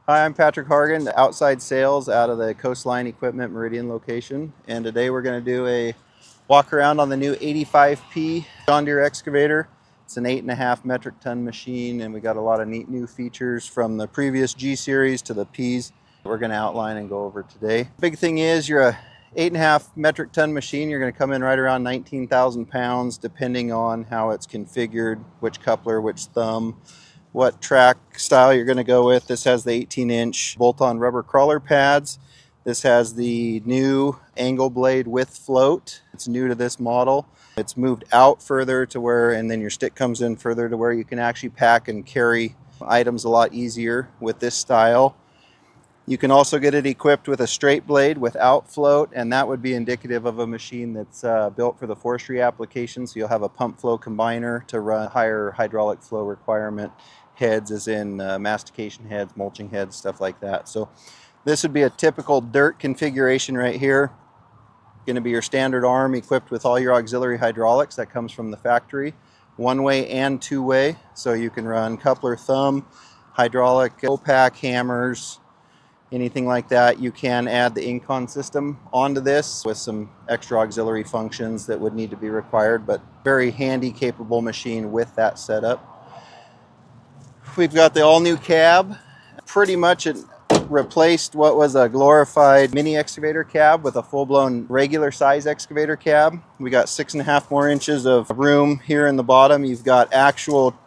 Hi, I'm Patrick Hargan, the outside sales out of the Coastline Equipment Meridian location. And today we're going to do a walk around on the new 85P John Deere excavator. It's an 8.5 metric ton machine, and we got a lot of neat new features from the previous G series to the Ps we're going to outline and go over today. Big thing is you're a 8.5 metric ton machine. You're going to come in right around 19,000 pounds depending on how it's configured, which coupler, which thumb, what track style you're going to go with. This has the 18-inch bolt-on rubber crawler pads. This has the new angle blade with float. It's new to this model. It's moved out further to where, and then your stick comes in further to where you can actually pack and carry items a lot easier with this style. You can also get it equipped with a straight blade without float, and that would be indicative of a machine that's built for the forestry application. So you'll have a pump flow combiner to run higher hydraulic flow requirement heads, as in mastication heads, mulching heads, stuff like that. So this would be a typical dirt configuration right here. Going to be your standard arm equipped with all your auxiliary hydraulics that comes from the factory, one-way and two-way. So you can run coupler, thumb, hydraulic, pack, hammers, anything like that. You can add the Incon system onto this with some extra auxiliary functions that would need to be required, but very handy, capable machine with that setup. We've got the all-new cab. Pretty much it replaced what was a glorified mini excavator cab with a full-blown regular size excavator cab. We got 6.5 more inches of room here in the bottom. You've got actual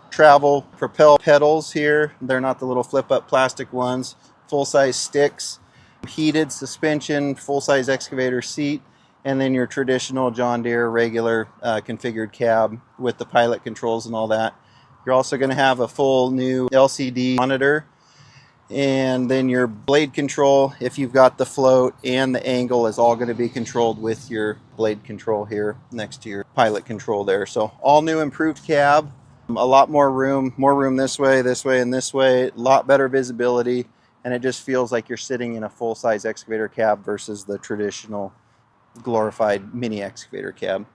travel propel pedals here. They're not the little flip-up plastic ones. Full-size sticks, heated suspension, full-size excavator seat, and then your traditional John Deere regular configured cab with the pilot controls and all that. You're also going to have a full new LCD monitor, and then your blade control, if you've got the float and the angle, is all going to be controlled with your blade control here next to your pilot control there. So all new improved cab, a lot more room this way, and this way, a lot better visibility, and it just feels like you're sitting in a full-size excavator cab versus the traditional glorified mini excavator cab.